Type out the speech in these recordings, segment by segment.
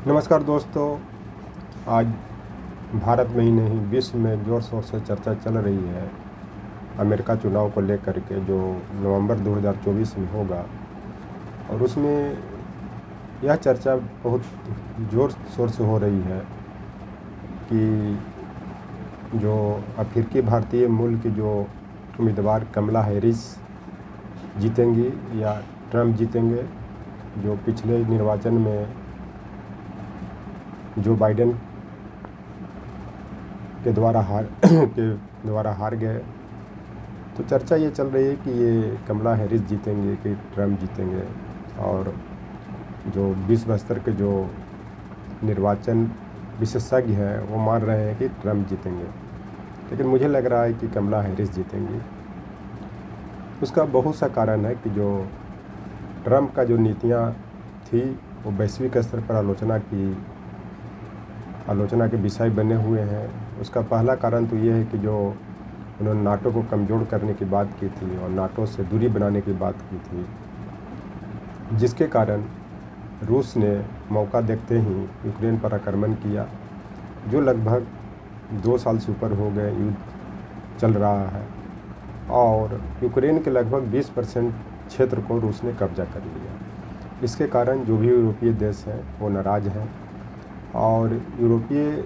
नमस्कार दोस्तों। आज भारत में ही नहीं विश्व में ज़ोर शोर से चर्चा चल रही है अमेरिका चुनाव को लेकर के, जो नवंबर 2024 में होगा। और उसमें यह चर्चा बहुत ज़ोर शोर से हो रही है कि जो अफ्रीकी भारतीय मूल की जो उम्मीदवार कमला हैरिस जीतेंगी या ट्रंप जीतेंगे, जो पिछले निर्वाचन में जो बाइडेन के द्वारा हार गए। तो चर्चा ये चल रही है कि ये कमला हैरिस जीतेंगे कि ट्रंप जीतेंगे। और जो विश्व स्तर के जो निर्वाचन विशेषज्ञ हैं वो मान रहे हैं कि ट्रंप जीतेंगे, लेकिन मुझे लग रहा है कि कमला हैरिस जीतेंगी। उसका बहुत सा कारण है कि जो ट्रंप का जो नीतियाँ थी वो वैश्विक स्तर पर आलोचना के विषय बने हुए हैं। उसका पहला कारण तो ये है कि जो उन्होंने नाटो को कमज़ोर करने की बात की थी और नाटो से दूरी बनाने की बात की थी, जिसके कारण रूस ने मौका देखते ही यूक्रेन पर आक्रमण किया, जो लगभग 2 साल से ऊपर हो गए युद्ध चल रहा है। और यूक्रेन के लगभग 20% क्षेत्र को रूस ने कब्जा कर लिया। इसके कारण जो भी यूरोपीय देश हैं वो नाराज़ हैं। और यूरोपीय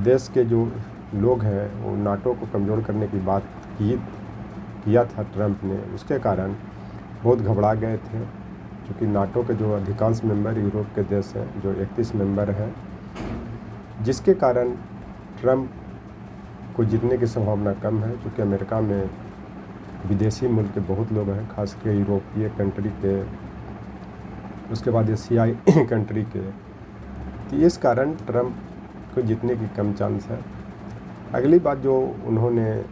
देश के जो लोग हैं वो नाटो को कमज़ोर करने की बात किया था ट्रंप ने। उसके कारण बहुत घबरा गए थे, क्योंकि नाटो के जो अधिकांश मेंबर यूरोप के देश हैं, जो 31 मेंबर हैं, जिसके कारण ट्रंप को जीतने की संभावना कम है। क्योंकि अमेरिका में विदेशी मुल्क के बहुत लोग हैं, खासकर यूरोपीय कंट्री के, उसके बाद एशियाई कंट्री के। तो इस कारण ट्रंप को जीतने की कम चांस है। अगली बात, जो उन्होंने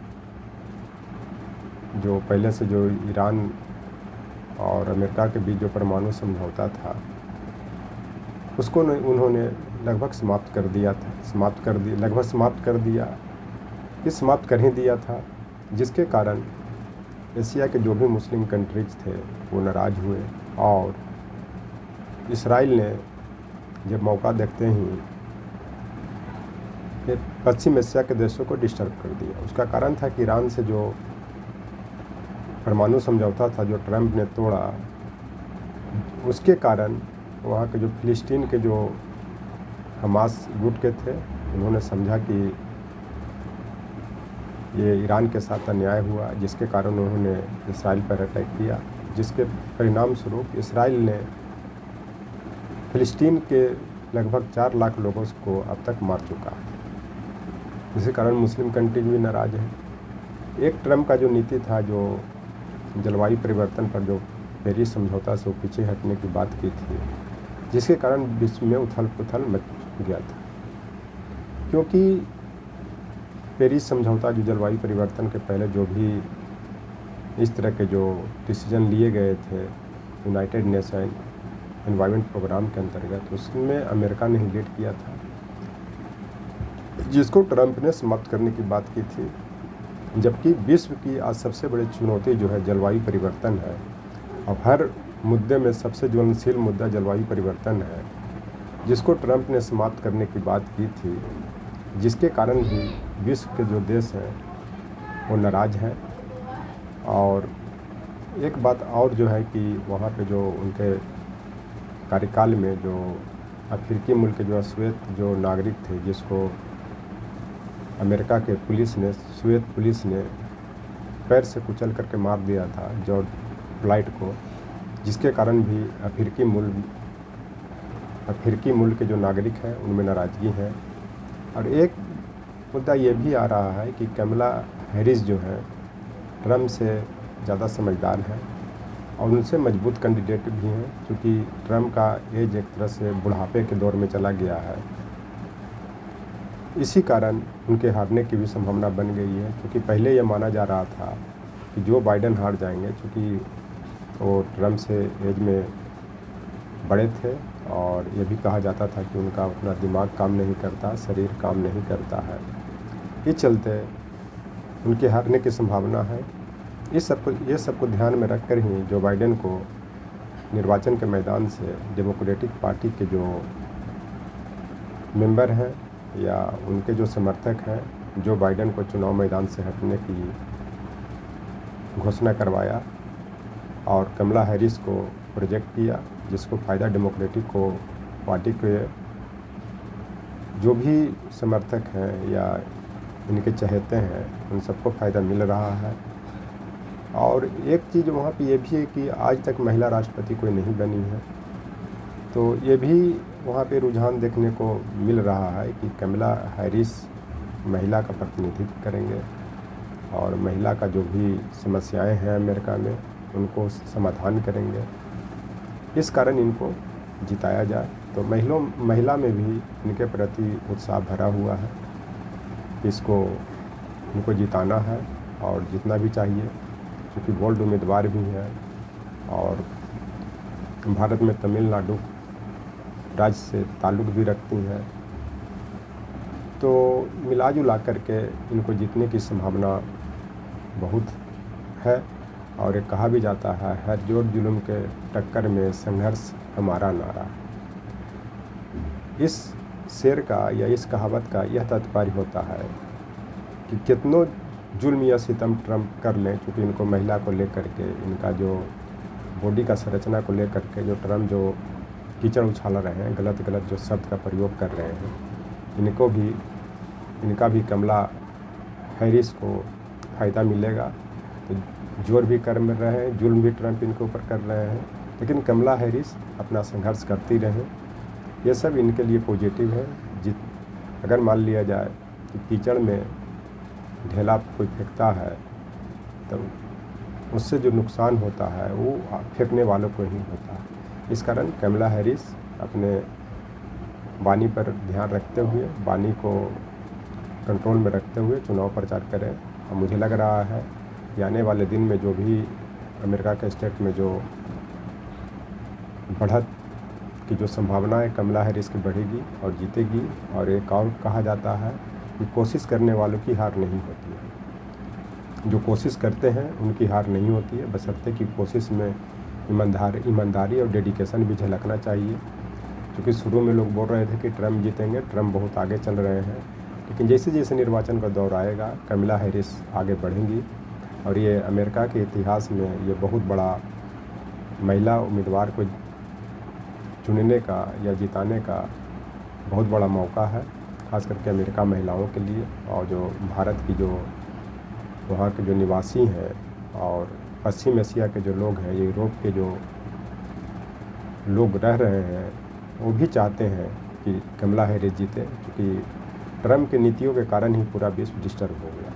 जो पहले से जो ईरान और अमेरिका के बीच जो परमाणु समझौता था, उसको उन्होंने लगभग समाप्त कर दिया, समाप्त कर ही दिया था, जिसके कारण एशिया के जो भी मुस्लिम कंट्रीज थे वो नाराज़ हुए। और इसराइल ने जब मौका देखते ही पश्चिम एशिया के देशों को डिस्टर्ब कर दिया। उसका कारण था कि ईरान से जो परमाणु समझौता था जो ट्रंप ने तोड़ा, उसके कारण वहाँ के जो फिलिस्तीन के जो हमास गुट के थे, उन्होंने समझा कि ये ईरान के साथ अन्याय हुआ, जिसके कारण उन्होंने इसराइल पर अटैक किया, जिसके परिणाम स्वरूप इसराइल ने फिलिस्तीन के लगभग 4 लाख लोगों को अब तक मार चुका है। इसी कारण मुस्लिम कंट्रीज भी नाराज़ हैं। एक ट्रंप का जो नीति था, जो जलवायु परिवर्तन पर जो पेरिस समझौता से वो पीछे हटने की बात की थी, जिसके कारण विश्व में उथल पुथल मच गया था। क्योंकि पेरिस समझौता, जो जलवायु परिवर्तन के पहले जो भी इस तरह के जो डिसीजन लिए गए थे यूनाइटेड नेशन एनवायरनमेंट प्रोग्राम के अंतर्गत, उसमें अमेरिका ने ही लीड किया था, जिसको ट्रंप ने समाप्त करने की बात की थी। जबकि विश्व की आज सबसे बड़ी चुनौती जो है जलवायु परिवर्तन है। अब हर मुद्दे में सबसे ज्वलनशील मुद्दा जलवायु परिवर्तन है, जिसको ट्रंप ने समाप्त करने की बात की थी, जिसके कारण भी विश्व के जो देश हैं वो नाराज़ हैं। और एक बात और जो है कि वहाँ पे जो उनके कार्यकाल में जो अफ्रीकी मुल्क के जो श्वेत जो नागरिक थे, जिसको अमेरिका के श्वेत पुलिस ने पैर से कुचल करके मार दिया था जॉर्ज फ्लॉयड को, जिसके कारण भी अफ्रीकी मुल्क के जो नागरिक हैं उनमें नाराज़गी है। और एक मुद्दा ये भी आ रहा है कि कमला हैरिस जो है ट्रंप से ज़्यादा समझदार है और उनसे मजबूत कैंडिडेट भी हैं, क्योंकि ट्रंप का एज एक तरह से बुढ़ापे के दौर में चला गया है। इसी कारण उनके हारने की भी संभावना बन गई है, क्योंकि पहले यह माना जा रहा था कि जो बाइडेन हार जाएंगे, क्योंकि वो ट्रंप से एज में बड़े थे और ये भी कहा जाता था कि उनका अपना दिमाग काम नहीं करता, शरीर काम नहीं करता है। इस चलते उनके हारने की संभावना है। ये सबको ध्यान में रखकर ही जो बाइडेन को निर्वाचन के मैदान से डेमोक्रेटिक पार्टी के जो मेंबर हैं या उनके जो समर्थक हैं, जो बाइडेन को चुनाव मैदान से हटने की घोषणा करवाया और कमला हैरिस को प्रोजेक्ट किया, जिसको फ़ायदा डेमोक्रेटिक को पार्टी के जो भी समर्थक हैं या इनके चहेते हैं उन सबको फ़ायदा मिल रहा है। और एक चीज़ वहाँ पे ये भी है कि आज तक महिला राष्ट्रपति कोई नहीं बनी है, तो ये भी वहाँ पे रुझान देखने को मिल रहा है कि कमला हैरिस महिला का प्रतिनिधित्व करेंगे और महिला का जो भी समस्याएं हैं अमेरिका में उनको समाधान करेंगे। इस कारण इनको जिताया जाए। तो महिला में भी इनके प्रति उत्साह भरा हुआ है, इसको इनको जिताना है और जितना भी चाहिए, क्योंकि बोल्ड उम्मीदवार भी है और भारत में तमिलनाडु राज्य से ताल्लुक़ भी रखती हैं। तो मिला जुला करके इनको जीतने की संभावना बहुत है। और एक कहा भी जाता है, हर जोर जुल्म के टक्कर में संघर्ष हमारा नारा। इस शेर का या इस कहावत का यह तात्पर्य होता है कि कितनों जुल्म या सितम ट्रम्प कर लें, चूँकि इनको महिला को लेकर के, इनका जो बॉडी का संरचना को लेकर के जो ट्रम्प जो कीचड़ उछाल रहे हैं, गलत जो शब्द का प्रयोग कर रहे हैं, इनका भी कमला हैरिस को फ़ायदा मिलेगा। तो जोर भी कर रहे हैं, जुल्म भी ट्रम्प इनके ऊपर कर रहे हैं, लेकिन कमला हैरिस अपना संघर्ष करती रहें, ये सब इनके लिए पॉजिटिव है। अगर मान लिया जाए कि कीचड़ में ढेला कोई फेंकता है तो उससे जो नुकसान होता है वो फेंकने वालों को ही होता है। इस कारण कमला हैरिस अपने वाणी पर ध्यान रखते हुए, वाणी को कंट्रोल में रखते हुए चुनाव प्रचार करें। और मुझे लग रहा है कि आने वाले दिन में जो भी अमेरिका के स्टेट में जो बढ़त की जो संभावना है कमला हैरिस की बढ़ेगी और जीतेगी। और एक और कहा जाता है कि कोशिश करने वालों की हार नहीं होती है, जो कोशिश करते हैं उनकी हार नहीं होती है, बशर्ते कि कोशिश में ईमानदारी और डेडिकेशन भी झलकना चाहिए। क्योंकि शुरू में लोग बोल रहे थे कि ट्रम्प जीतेंगे, ट्रम्प बहुत आगे चल रहे हैं, लेकिन जैसे जैसे निर्वाचन का दौर आएगा कमला हैरिस आगे बढ़ेंगी और ये अमेरिका के इतिहास में ये बहुत बड़ा महिला उम्मीदवार को चुनने का या जिताने का बहुत बड़ा मौका है, खास करके अमेरिका महिलाओं के लिए। और जो भारत की जो वहाँ के जो निवासी हैं और पश्चिम एशिया के जो लोग हैं, यूरोप के जो लोग रह रहे हैं, वो भी चाहते हैं कि कमला हैरिस जीते, क्योंकि ट्रम्प की नीतियों के कारण ही पूरा विश्व डिस्टर्ब हो गया।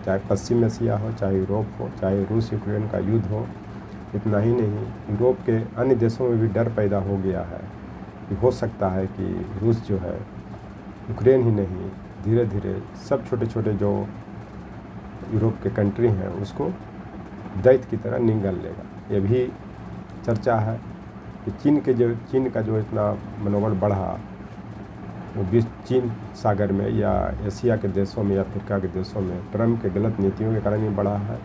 चाहे पश्चिम एशिया हो, चाहे यूरोप हो, चाहे रूस यूक्रेन का युद्ध हो। इतना ही नहीं, यूरोप के अन्य देशों में भी डर पैदा हो गया है कि हो सकता है कि रूस जो है यूक्रेन ही नहीं, धीरे धीरे सब छोटे छोटे जो यूरोप के कंट्री हैं उसको दैत्य की तरह निगल लेगा। ये भी चर्चा है कि चीन का जो इतना मनोबल बढ़ा वो चीन सागर में या एशिया के देशों में या अफ्रीका के देशों में ट्रम्प के गलत नीतियों के कारण ही बढ़ा है।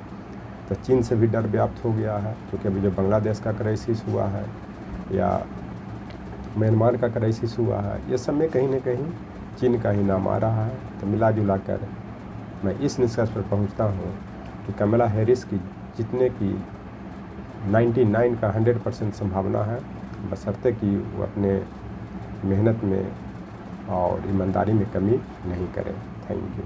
तो चीन से भी डर व्याप्त हो गया है, क्योंकि अभी जो बांग्लादेश का क्राइसिस हुआ है या म्यांमार का क्राइसिस हुआ है, ये सब में कहीं न कहीं चीन का ही नाम आ रहा है। तो मिला जुला कर मैं इस निष्कर्ष पर पहुंचता हूं कि कमला हैरिस की जीतने की 99 का 100% संभावना है, बशर्ते कि वो अपने मेहनत में और ईमानदारी में कमी नहीं करें। Thank you.